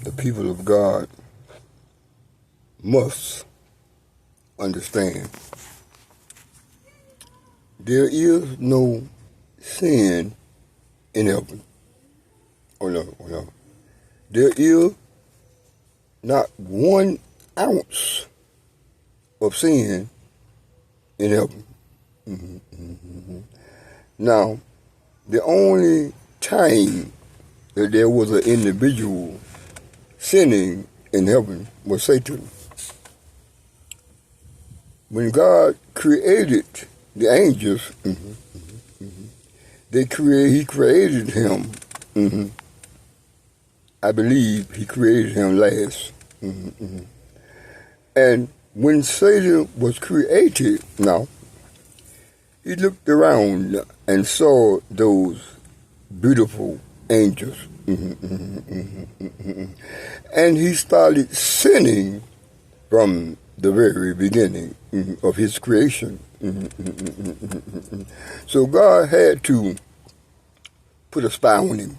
The people of God must understand there is no sin in heaven. Oh no, oh no. There is not 1 ounce of sin in heaven. Now, the only time that there was an individual sinning in heaven was Satan. When God created the angels, he created him. I believe he created him last. And when Satan was created, now, he looked around and saw those beautiful angels. And he started sinning from the very beginning of his creation. So God had to put a spy on him.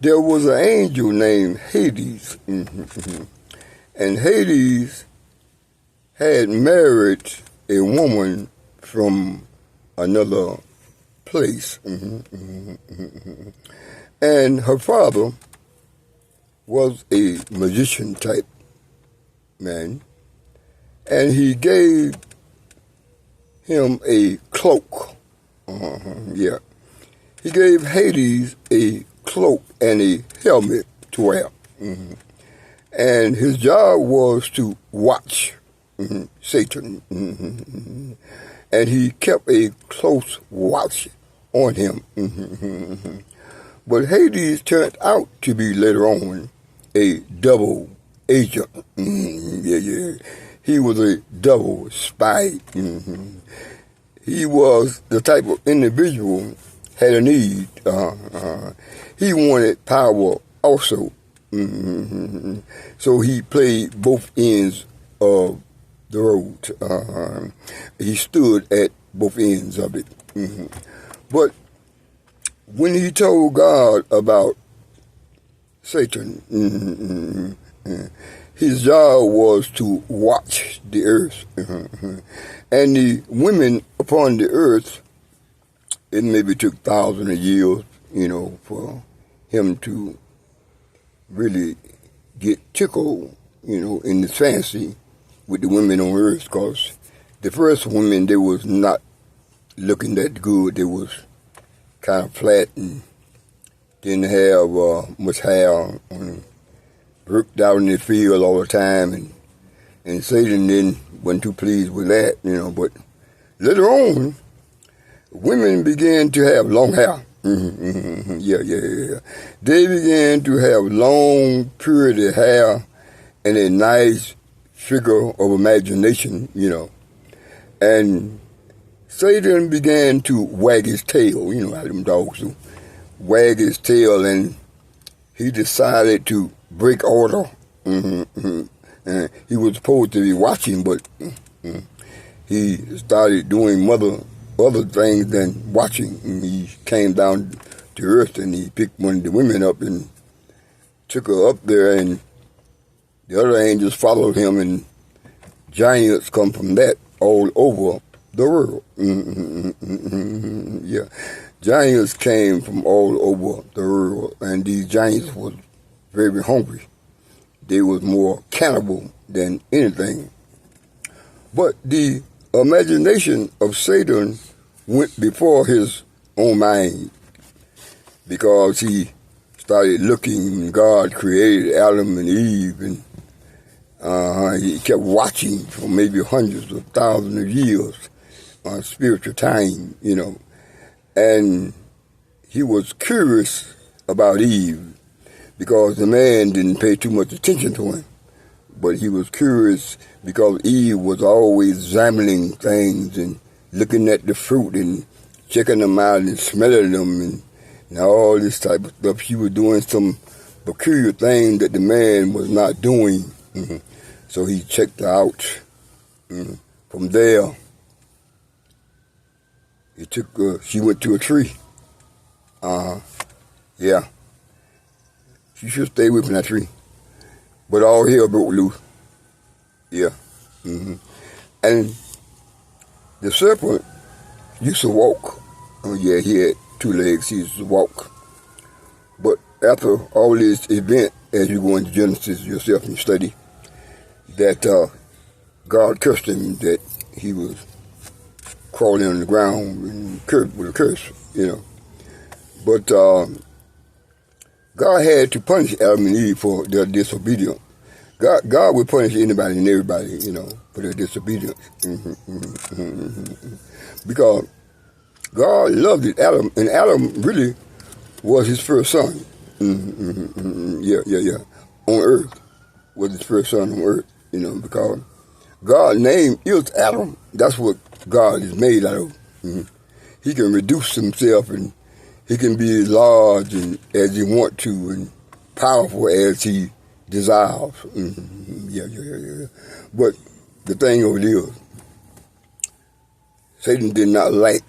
There was an angel named Hades. And Hades had married a woman from another place. And her father was a magician type man. And he gave him a cloak. He gave Hades a cloak and a helmet to wear. And his job was to watch Satan. And he kept a close watch on him. But Hades turned out to be later on a double agent. He was a double spy. He was the type of individual had a need. He wanted power also. So he played both ends of the road. He stood at both ends of it. But when he told God about Satan, his job was to watch the earth. And the women upon the earth, it maybe took thousands of years, for him to really get tickled, in his fancy with the women on earth, because the first women, they was not looking that good. They was kind of flat and didn't have much hair, and worked out in the field all the time, and Satan wasn't too pleased with that, but later on, women began to have long hair. They began to have long, purity hair and a nice figure of imagination, And Satan began to wag his tail, how them dogs do. Wag his tail, and he decided to break order. He was supposed to be watching, but he started doing other things than watching. And he came down to earth, and he picked one of the women up and took her up there, and the other angels followed him, and giants come from that all over the world. Giants came from all over the world, and these giants were very hungry. They was more cannibal than anything. But the imagination of Satan went before his own mind, because he started looking when God created Adam and Eve, and he kept watching for maybe hundreds of thousands of years on spiritual time, and he was curious about Eve, because the man didn't pay too much attention to him. But he was curious because Eve was always examining things and looking at the fruit and checking them out and smelling them and all this type of stuff. She was doing some peculiar thing that the man was not doing. So he checked her out. From there, she went to a tree. you should stay away from that tree. But all hell broke loose. Yeah. And the serpent used to walk. Oh yeah, he had 2 legs. He used to walk. But after all this event, as you go into Genesis yourself and study, that God cursed him, that he was crawling on the ground and cursed with a curse, But God had to punish Adam and Eve for their disobedience. God would punish anybody and everybody, for their disobedience. Because God loved it, Adam, and Adam really was his first son. Yeah. On earth, was his first son on earth, because God's name is Adam. That's what God is made out of. He can reduce himself, and he can be as large and as he want to, and powerful as he desires. Yeah. But the thing of it is, Satan did not like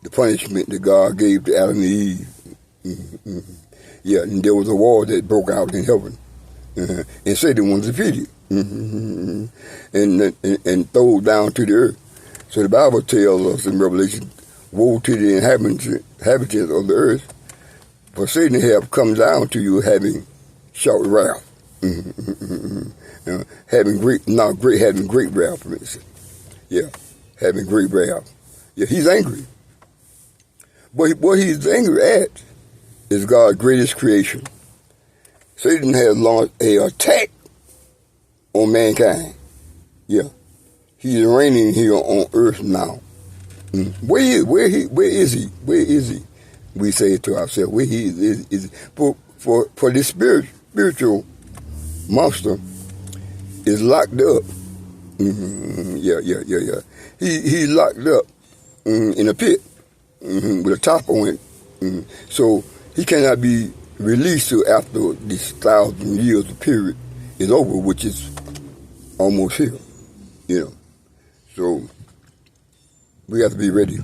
the punishment that God gave to Adam and Eve. Yeah, and there was a war that broke out in heaven, and Satan was defeated and thrown down to the earth. So the Bible tells us in Revelation, woe to the inhabitants of the earth, for Satan have come down to you having short wrath, having great wrath. Yeah, having great wrath. Yeah, he's angry. But what he's angry at is God's greatest creation. Satan has launched an attack on mankind. Yeah. He's reigning here on earth now. Where is he? We say to ourselves, where he is. For this spiritual monster is locked up. Yeah. He's locked up in a pit with a top on it. So he cannot be released till after this 1,000 years period is over, which is almost here. So we have to be ready.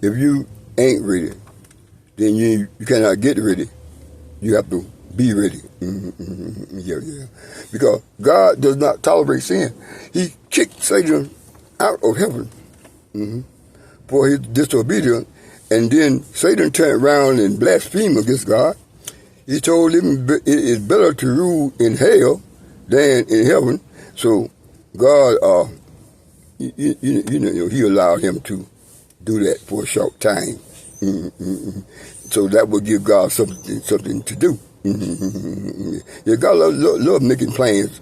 If you ain't ready, then you cannot get ready. You have to be ready. Yeah. Because God does not tolerate sin. He kicked Satan out of heaven for his disobedience, and then Satan turned around and blasphemed against God. He told him it is better to rule in hell than in heaven. So God, he allowed him to do that for a short time. So that would give God something to do. Yeah, God love making plans,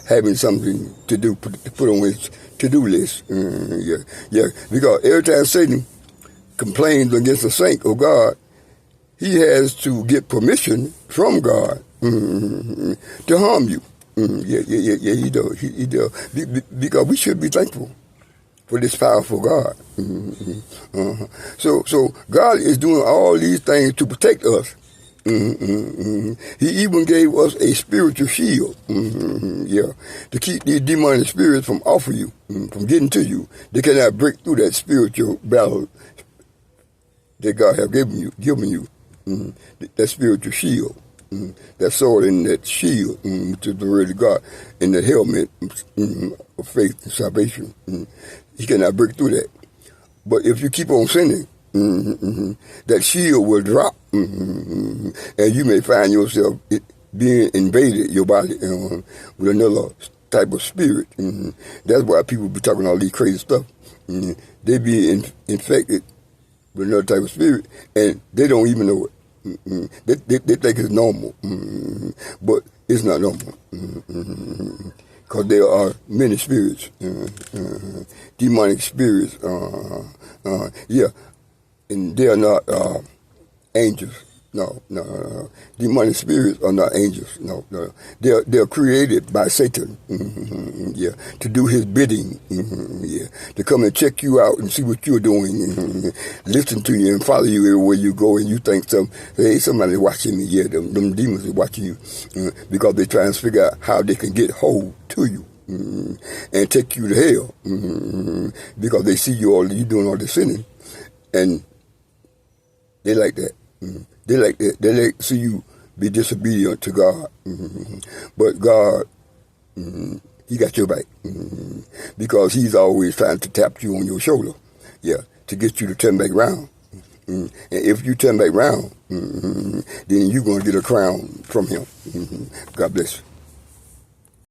having something to do, put on his to-do list. Yeah, because every time Satan complains against the saint of God, he has to get permission from God to harm you. Yeah, he does. Because we should be thankful for this powerful God. So God is doing all these things to protect us. He even gave us a spiritual shield, to keep these demonic spirits from off of you, from getting to you. They cannot break through that spiritual battle that God has given you, that spiritual shield, that sword and that shield, which is the word of God, and the helmet of faith and salvation. He cannot break through that. But if you keep on sinning, that shield will drop, and you may find yourself being invaded, your body, with another type of spirit. That's why people be talking all these crazy stuff. They be infected with another type of spirit, and they don't even know it. They think it's normal, but it's not normal. Because there are many spirits, demonic spirits, and they are not angels. No. Demonic spirits are not angels. No. They're created by Satan. To do his bidding. To come and check you out and see what you're doing. Listen to you and follow you everywhere you go. And you think somebody's watching me. Yeah, them demons are watching you because they're trying to figure out how they can get hold to you and take you to hell because they see you doing all this sinning, and they like that. They like to see you be disobedient to God. But God, he got your back. Because he's always trying to tap you on your shoulder. Yeah, to get you to turn back around. And if you turn back around, then you're going to get a crown from him. God bless you.